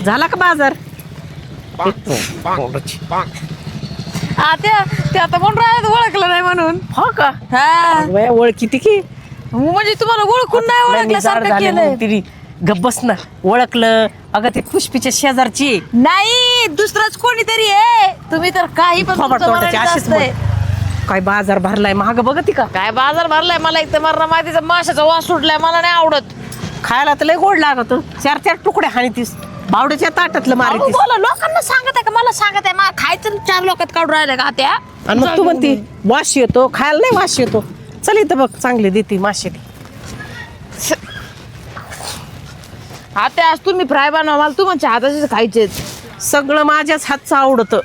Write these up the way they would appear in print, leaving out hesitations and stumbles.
झाला का बाजार? ते आता कोण राहत ओळखलं नाही म्हणून. हो का? हा ओळखी की म्हणजे तुम्हाला ओळखून नाही ओळखल्यासारखं केलंय. गब्बस ना ओळखलं. अगं ते पुष्पीच्या शेजारची नाही दुसरंच कोणीतरी आहे. तुम्ही तर काही पण थोबाड तुमचं तोंडाची मराठीत अशीच असतंय. काय बाजार भरलाय महाग बघती का? काय बाजार भरलाय. मला एक तर मरणा मातीचा माशाचा वास सुटलाय. मला नाही आवडत. खायला तर लय गोड लागत. 4-4 तुकडे हाणीतीस बावड्याच्या ताटातलं अहो, मारितीस. बोला लोकांना सांगत आहे का मला सांगत आहे मला खायचं 4 लोकात काढून राहिलं का त्या. आणि मग तू म्हणती वास येतो. खायला नाही वास येतो. चल इथं बघ चांगली देते मासे ती. आता आज तुम्ही फ्राय बनवा. मला तुमच्या हाताचेच खायचे. सगळं माझ्याच हातचं आवडतं.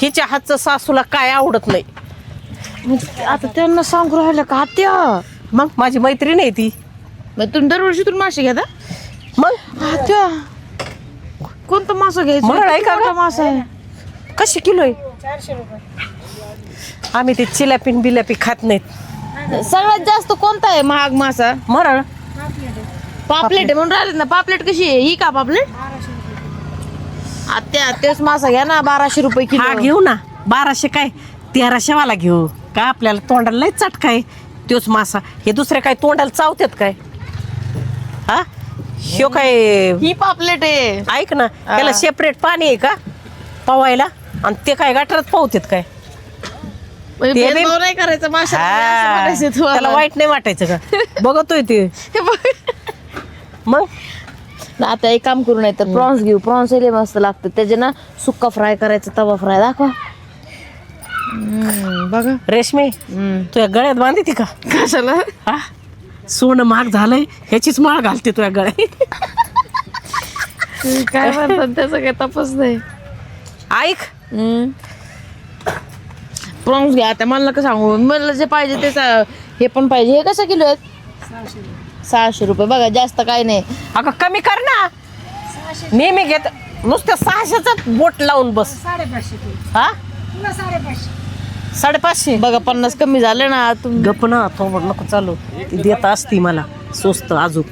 हिच्या हातचं सासूला काय आवडत नाही. आता त्यांना सांगू राहिलं का त्या. मग माझी मैत्रीण आहे ती. मग तुम्ही दरवर्षीतून मासे घेता. मग त्या कोणतं मासा घ्यायचं? मरळ आहे का किती गं? मोठा मासा आहे? कशी किलो आहे? 400 रुपये. आम्ही ते चिलापीन बिलापी खात नाहीत. सगळ्यात जास्त कोणता आहे महाग मासा? मरळ पापलेट आहे म्हणून राहिलेत ना. पापलेट कशी आहे? ही का पापलेट? आत्या तेच मासा घ्या ना 1200 रुपये हा किलो. घेऊ ना. 1200 काय 1300 वाला घेऊ का? आपल्याला तोंडाला लय चटका आहे तोच मासा. हे दुसरे काय तोंडाला चावतात काय? हा ह्यो काय ही पापलेट आहे. ऐक ना त्याला सेपरेट पाणी आहे का पवायला? आणि ते काय गटारात पावतात काय? म्हणजे ते बी- भेदभाव नाही करायचा माशात. असं हा, म्हणायचं त्याला तुम्हाला. वाईट नाही वाटायचं का? बघतोय ते हे बघ. मग ना आता एक काम करू नाही तर प्रॉन्स घेऊ. प्रॉन्स लय मस्त लागतं. त्याचे ना सुक्का फ्राय करायचा. तवा फ्राय दाखवा. बघा रेशमी तुझ्या गळ्यात बांधते का? कशाला? हा सोनं महाग झालंय ह्याचीच माळ घालते तुझ्या गळ्यात. काय म्हणतात त्याचा काय तपास नाही. ऐक प्रॉन्स घ्या. आता मला नका सांगू. मला जे पाहिजे त्याचा हे पण पाहिजे. हे कसं किलो आहेत? 600 रुपये. बघा जास्त काय नाही. अगं कमी कर ना. नेहमी घेत नुसत्या 600च बोट लावून बस. 550 हा 550. बघा 50 कमी झाले ना. गप ना थोबड नको चालू. ती देत असती मला स्वस्त अजून.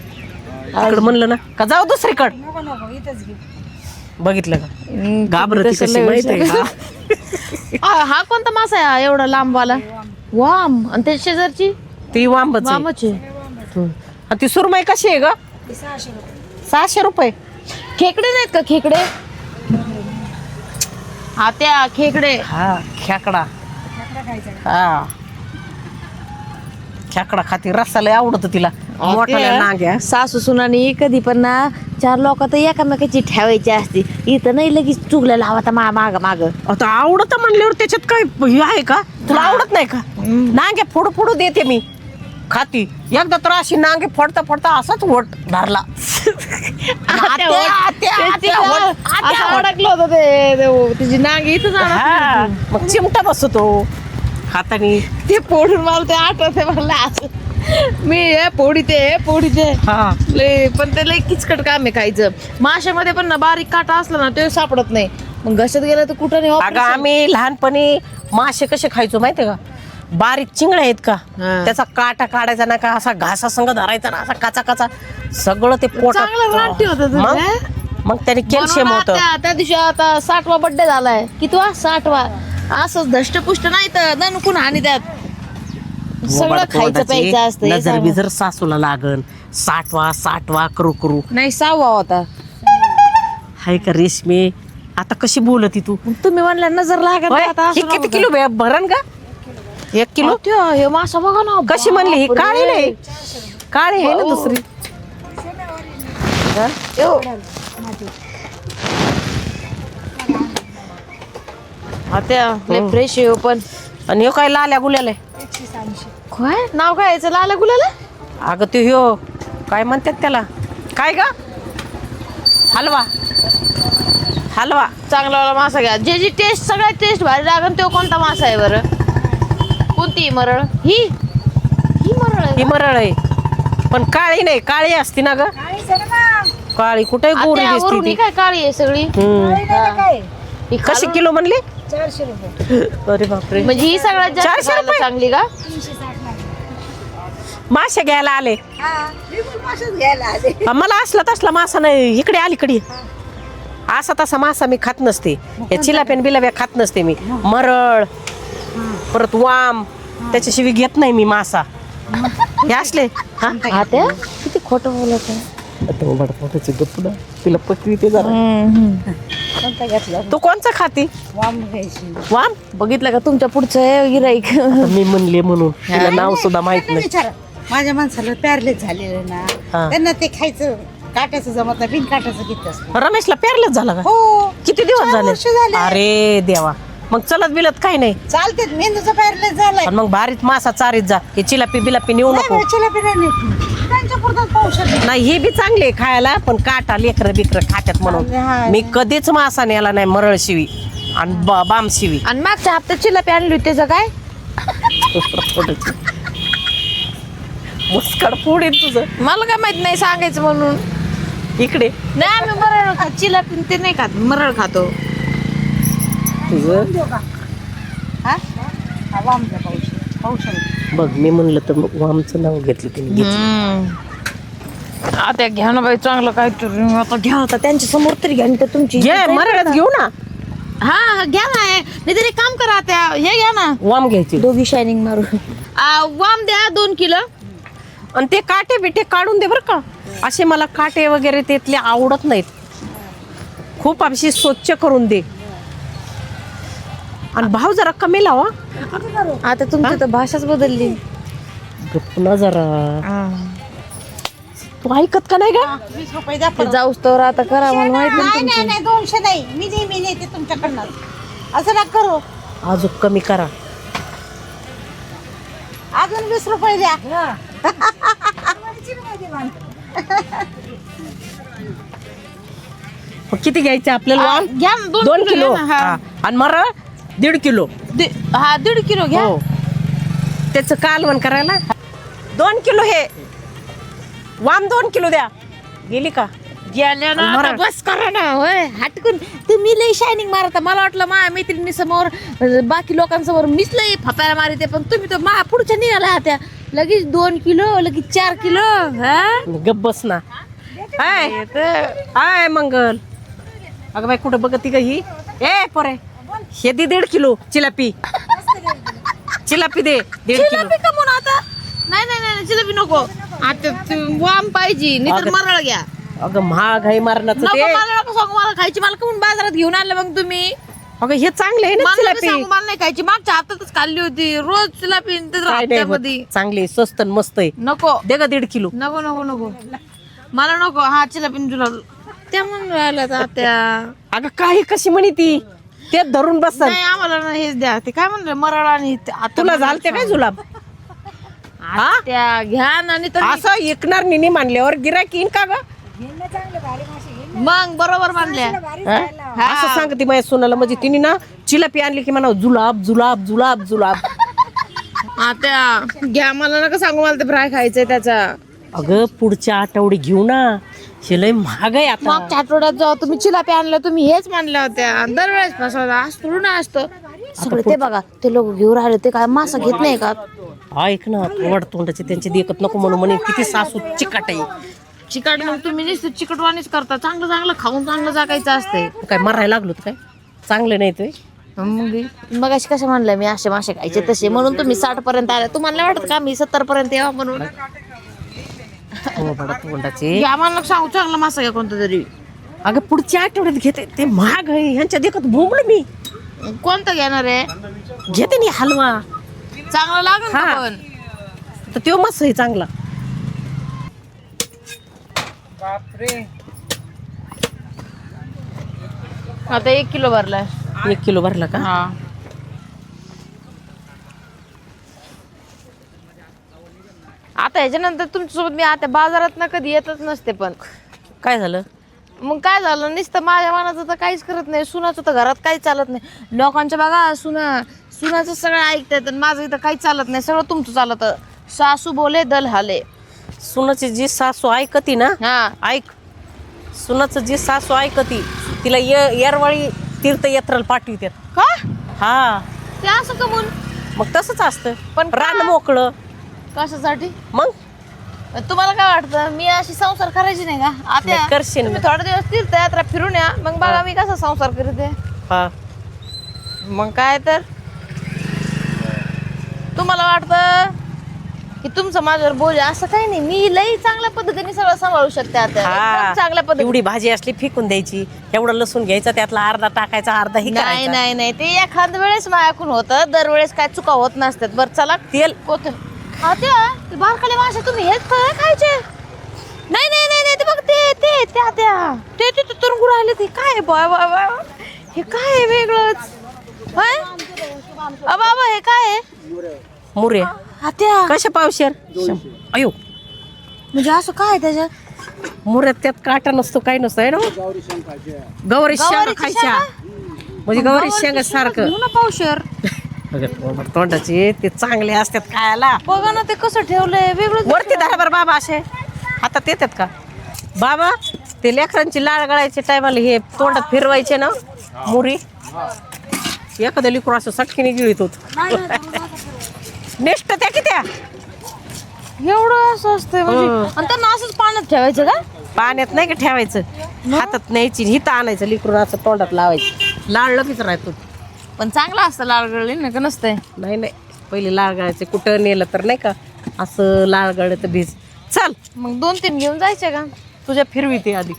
इकडं म्हणलं ना का जाऊ दुसरीकडं. बघितलं का घाबरती कशी माहित आहे का? हा कोणता मासा आहे हा एवढा लांबवाला? वाम. आणि त्या शेजारची ती वांबच आहे. वामच आहे. आणि ती सुरमई कशी आहे ग? 600 रुपये. खेकडे नाहीत का? खेकडे हा त्या खेकडे. हा खेकडा. हा खेकडा खाती. रस्सा लय आवडतो तिला. मोठाल्या नांग्या. सासू सुनानी कधी पण ना 4 लोक तर एकामेकाची ठेवायची असते. इथं नाही लगेच चुगल्या लावा माग माग. आता आवडत म्हणल्यावर त्याच्यात काय हे आहे का? तुला आवडत नाही का? नांगे फोडू फोडू देते मी खाती. एकदा तर अशी नांगे फोडता फोडता असाच वट धरला. अडकलं होतं ते. तिची नांग इथंच हा, मग चिमटा बसतो हाताने. ते फोडून मला ते आठवते. मला असं मी हे फोडीते हा पण ते लय किचकट काम आहे खायचं. माशामध्ये पण ना बारीक काटा असला ना ते सापडत नाही. मग घशात गेलं तर कुठं नाही. अगं आम्ही लहानपणी मासे कसे खायचो माहितीये का? बारीक चिंगड्या आहेत का त्याचा काटा काढायचा ना का असा घासा संग धरायचा ना असा काचा काचा सगळं ते चांगलं रानटी होतं पोटात. तुझं. मग त्याने कॅल्शियम म्हणून होतं. त्या दिवशी आता 60वा बर्थडे झालाय. कितवा? 60वा. असंच धष्टपुष्ट नाही तर दणकून हानी त्यात सगळं खायचं प्यायचं असतं. हे नजर सांगा. बिजर सासूला लागन. 60वा करू करू नाही 6वा होता. हाय का रेशमी? आता कशी बोलती तू? मग तुम्ही म्हणल्या नजर लागत होय? आता ही किती किलो भरण का? 1 किलो. हे मासा बघा ना. कशी म्हणली? ही बापरे. काळी नाही काळी आहे ना दुसरी. आता फ्रेश आहे पण. आणि ह्यो काय लाल्या गुल्याला काय नाव काय याचं? लाला गुलाला? अगं ते ह्यो काय म्हणतात त्याला काय ग? हलवा हलवा. चांगला मासा घ्या. जी टेस्ट सगळ्यात टेस्ट भारी लागन तो कोणता मासा आहे बरं? कोणती मरळ? ही मरळ आहे. ही मरळ आहे पण काळी नाही. काळी असती ना ग. काळी कुठे गोरी आता दिसती वरून ती. ही काय काळी आहे सगळी. ही कशी खालून- किलो म्हणली? 400 रुपये. अरे बापरे. म्हणजे ही सगळ्यात जास्त 400 खायला रुपये? चांगली का? मासे घ्यायला आले. मला असला तसला मासा नाही. इकडे अलीकडे असा तसा मासा मी खात नसते. हे चिलाप्यान बिलाप्या खात नसते मी. मरळ परत वाम त्याच्याशिवाय घेत नाही मी मासा. हे असले हा आत्या किती खोटं बोलत आहे. तिला पकवी ते जरा. कोणता घेतला तू कोणचा खाती? वाम घ्यायची. वाम बघितलं का तुमच्या पुढचं गिराईक. आता मी म्हणले म्हणून तिला नाव सुद्धा माहित नाही. विचारा माझ्या माणसाला पॅरलेस झालेलं हा. ना त्यांना ते खायचं काट्याचं जमत नाही बिन काट्याचं घेतलं. रमेशला पेरलंच झाला का? हो किती दिवस 4 वर्ष झाले? झाले. अरे देवा, मग चलत बिलत काही नाही. चालते मेंदूचा पॅरलेस झालाय. पण मग भारीत मासा चारीत जा. हे चिलापी बिलापी नेऊ नको. त्यांच्या पुरतात पाहू शकत नाही हे बी चांगले खायला, पण काटा लेकर बिकर खात्यात म्हणून हा. मी कधीच मासा नेला नाही. मरळ शिवी आणि बाम शिवी. आणि मागच्या हप्त्यात चिलापी आणली होती त्याचं काय? मुस्कड फोड आहे तुझं. मला काय माहित नाही सांगायचं म्हणून. इकडे नाही आम्ही मरळ खात चिलापी ते नाही खात, मरळ खातो. तुझं हा वाम द्या पाहू शकत. बघ मी म्हणलं तर मग वामचं नाव घेतलं तिने. आता घ्या ना बाई चांगलं काय तरी. आता घ्या आता त्यांच्या समोर तरी घ्या, नाही तर तुमची घे मरळच घेऊ ना. हा घ्या ना. नाही तरी काम करा त्या हे घ्या ना. वाम घ्यायची दोघी शायनिंग मारू. वाम द्या 2 किलो. आणि ते काटे बिटे काढून दे बरं का. असे मला काटे वगैरे त्यातले आवडत नाहीत. खूप अशी स्वच्छ करून दे. आणि भाव जरा कमी लावा. आता तुमची तर भाषाच बदलली. पुन्हा जरा तू ऐकत का नाही का? 20 रुपये द्या ते परत. जाऊस तर आता करा मला माहित नाही नाही. नाही 200 नाही. मी नेहमी नेते तुमच्याकडनं. असं ना करू. अजून कमी करा. अजून 20 रुपये द्या. मग किती घ्यायचे आपल्याला वाम? घ्या ना 2 2 किलो घ्या ना, हा. हा. आणि मरळ 1.5 किलो. हा 1.5 किलो घ्या. हो त्याचं कालवण करायला 2 किलो. हे वाम 2 किलो द्या. गेली का? गेल्या ना मरळ. आता बस करा ना. होय हटकून तुम्ही लई शायनिंग मारता. मला वाटलं माझ्या मैत्रिणी समोर बाकी लोकांसमोर मीच लई फपायला मारते, पण तुम्ही तर मा पुढच्या निघाला त्या लगेच 2 किलो लगेच 4 किलो. हा गप बस ना. हाय हाय मंगल. अगं बाई कुठं बघती का ही? ए पोरे हे दे 1.5 किलो चिलापी. चिलापी दे 1.5 किलो. जिलेबी का म्हणून आता? नाही नाही नाही जिलेबी नको. आता वाम पाहिजे नाही तर अगं. मरळ घ्या. अगं महाग आहे मारण्याचं नको ते. मला नको सांगू. मला खायची. मला का म्हणून बाजारात घेऊन आणलं मग तुम्ही? अगं हे चांगले आहे ना मला नका चिलापी. सांगू. मला नाही खायची. मागच्या हातातच खाल्ली होती रोज जिलेबी काय नाही हप्त्यामध्ये. होत. चांगले स्वस्त आणि मस्त आहे. नको दे ग 1.5 किलो. नको नको नको मला नको. हा जिलेबी तुला त्या म्हणून राहिल्या आता त्या. अगं काही कशी म्हणी ती ते धरून बस. नाही आम्हाला ना हेच द्या. ते काय म्हणलं मरळ आणि आता तुला झालते काय जुलाब? हा? त्या घ्या ना. आणि तर असं ऐकणार निने मानल्यावर गिराक येईन का ग? मग बरोबर मानल्या. हा? असं सांगते माझ्या सोनाला. म्हणजे तिने ना चिलापी आणली की म्हणा जुलाब जुलाब जुलाब जुलाब. आता घ्या. मला नका सांगू. मला ते फ्राय खायचंय त्याचा. अगं पुढच्या आठवडे घेऊ ना. शिलाई महाग आहे आता. मागच्या आठवड्यात जेव्हा तुम्ही चिलापी आणलं तुम्ही हेच मानल्या होत्या. दरवेळेस फसवता. असतो ना असतं सगळं. ते बघा ते लोक घेऊन राहिले. ते काय मासा घेत नाही का? ऐक ना वड तोंडाचे त्यांचे देखत नको म्हणून म्हणे किती सासू चिकाट आहे. चिकट मग तुम्ही नुसतं चिकटवाणीच करता. चांगलं चांगलं खाऊन चांगलं जागायचं असतंय. काय मरायला लागलो काय? चांगलं नाही ते. मग अशी कसं म्हणलं मी असे मासे खायचे तसे म्हणून तुम्ही 60 पर्यंत आले. तुम्हाला नाही वाटत का मी 70 पर्यंत यावं म्हणून? वड तोंडाचे. घ्या. मला नका सांगू. चांगला मासा घ्या कोणता तरी. अगं पुढच्या आठवड्यात घेते. ते महाग आहे. ह्यांच्या देखत भोगलं मी. कोणता घेणार आहे? घेते नी हलवा. चांगला लागेल का हा. पण? तर तो मस्त आहे चांगला. आता 1 किलो भरलाय. 1 किलो भरला का? हा आता ह्याच्यानंतर तुमच्यासोबत मी आता बाजारात ना कधी येतच नसते. पण काय झालं? मग काय झालं नुसतं माझ्या मनाचं तर काहीच करत नाही. सुनाचं तर घरात काही चालत नाही. लोकांच्या बघा सुनाचं सगळं ऐकतात आणि माझं इथं काही चालत नाही. सगळं तुमचं चालत. सासू बोले दल हाले. सुनाची जी सासू ऐकती ना. हा ऐक सुनाचं जी सासू ऐकती तिला येरवाळी तीर्थयात्रेला पाठवितात. का हा ते असं कमून? मग तसंच असतं. पण रान मोकळं. कशासाठी? मग तुम्हाला काय वाटतं मी अशी संसार करायची नाही का आता नाही, करशील तुम्ही ना. थोडे दिवस तीर्थयात्रा फिरून या मग बघा मी कसा संसार करते हा मग काय तर तुम्हाला वाटतं की तुमचं माझ्यावर बोल असं काही नाही मी लई चांगल्या पद्धतीने सगळं सांभाळू शकते आता एकदम चांगल्या पद्धतीने एवढी भाजी असली फेकून द्यायची, एवढं लसूण घ्यायचा, त्यातला अर्धा टाकायचा, अर्धा ही नाही करायचा. नाही नाही ते एखाद वेळेस माझ्याकडून होतं दरवेळेस काय चुका होत नसतात बरं चला तेल कोथिंबीर हा ते बारकाले मासे तुम्ही हेच फळ खायचे नाही नाही नाही नाही ते बघ ते त्या ते तुरंगू राहिले ते काय बाय बाय बाय हे काय आहे वेगळंच होय बाबा हे काय आहे मुरे आत्या कशा पावशेर? अयो म्हणजे असं काय त्याच्यात मुऱ्यात त्यात काटा नसतो, काही नसतो आहे ना. गौरी शेंगा गवारीची खायच्या म्हणजे गौरी शेंगा सारखं घेऊ ना पावशेर तोंडाचे ते चांगले असतात खायला. बघा ना ते कसं ठेवलंय वेगळं वरती धरा बरं बाबा, असे हातात येतात का बाबा? ते लेकरांची लाळ गळायच्या टायमाला हे तोंडात फिरवायचे ना मुरी, एखाद्या लिकरू असं सटकीने गिळीत होत. नेक्स्ट त्या कित्या एवढं असं असतंय म्हणजे आणि त्यांना असंच पाण्यात ठेवायचं का पाण्यात नाही का ठेवायचं, हातात न्यायची हिथं आणायचं, लिकरून असं तोंडात लावायचं, लाळ लगेच राहतो. पण चांगलं असतं लाल गळली ना का नसतंय नाही नाही पहिले लाळ गळायचे, कुठं नेलं तर नाही का असं लाळ गळत भीज. चल मग 2-3 घेऊन जायचे का तुझ्या फिरवी ते आधी.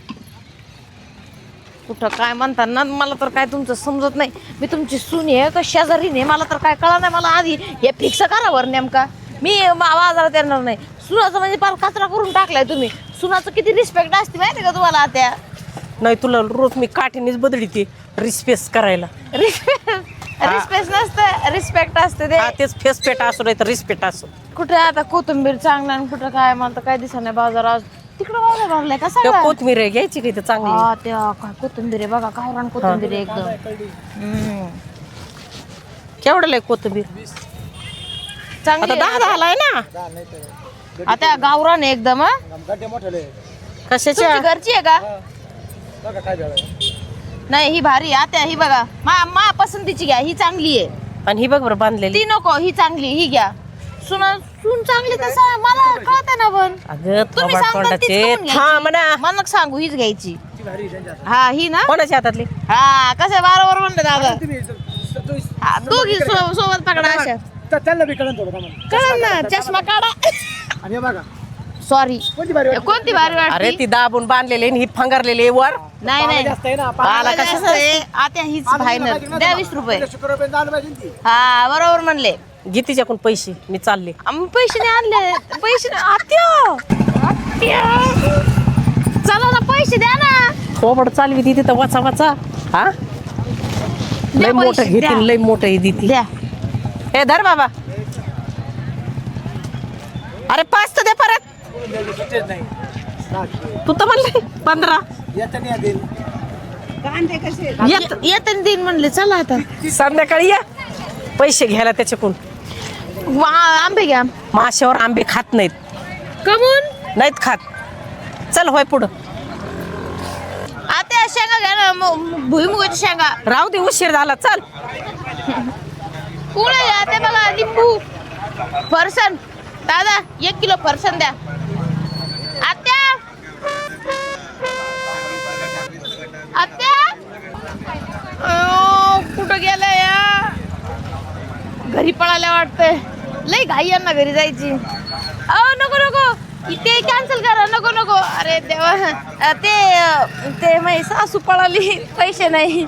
कुठं काय म्हणतात ना मला तर काय तुमचं समजत नाही मी तुमची सून आहे का शेजारी नाही मला तर काय कळलं नाही मला आधी हे फिक्स करावर नेमका मी बाजारात येणार नाही सुनाचं म्हणजे फार कचरा करून टाकलाय तुम्ही सुनाचं किती रिस्पेक्ट असते माहिती का तुम्हाला आता नाही तुला रोज मी काठीनेच बदलते रिस्पेस करायला. रिस्पेक्ट नसतं रिस्पेक्ट असते ते हा तेच फेस पेट असो नाही तर रिस्पेक्ट असो. कुठे आता कोथिंबीर चांगला आणि कुठं काय मला तर काय दिसत नाही बाजार आज तिकडं बाजार भरलाय का त्या सगळं कोथमीर आहे घ्यायची की चांगली. हा त्या काय कोथिंबीर आहे बघा गावरान कोथिंबीर आहे एकदम केवढं लय कोथमीर? चांगली आता 10 झालाय ना. आता गावरान आहे एकदम हा कशाच्या? तुमची घरची आहे का नाही ही भारी आहे आता ही बघा मा पसंतीची घ्या ही चांगली आहे आणि ही बघ बरं बांधलेली. ती नको ही चांगली ही घ्या सून चांगली तसं मला कळत ना पण अगं तुम्ही थोबाड सांगता तीच तोंडाचे करून घ्यायची. हा म्हणा. मला नको सांगू हीच घ्यायची हा ही ना कोणाच्या हातातली? हा कसं बरोबर म्हणलं दादा हा, दोघी सोबत पकडा अशा कळलं ना चष्मा काढा सॉरी कोणती भारी अरे वाटते ती दाबून बांधलेली आणि ही फंगरलेली वर. नाही नाही पाला कशाचं? आता हीच फायनल द्या 20 रुपये हा बरोबर म्हणले घे तिच्याकडून पैसे, मी चालले. आम्ही पैसे नाही आणले पैसे आत्या चला ना पैसे द्या ना थोबड चालवी ती तिथं वाचा वाचा. हा लय द्या मोठं पैसे, द्या. घेतील, लय मोठं हे देतील. द्या हे धर बाबा. अरे 5 तर दे परत. तू तर म्हणले 15. कांदे कसे येते दिन म्हणले चला आता संध्याकाळी या पैसे घ्यायला त्याच्याकडून. आंबे घ्या माशावर आंबे खात नाहीत. कमून नाहीत खात. चल होय पुढं. आता शेंगा घ्या ना भुईमुगाची शेंगा राहू दे उशीर झाला. चल पुढे घ्या ते बघा लिंबू फरसन दादा 1 किलो फरसन द्या आत्या आत्या कुठं गेल्या या घरी पळाल्या वाटतंय लई घाई यांना घरी जायची नको नको ते कॅन्सल करा नको नको अरे देवा ते माझी सासू पळाली पैसे नाही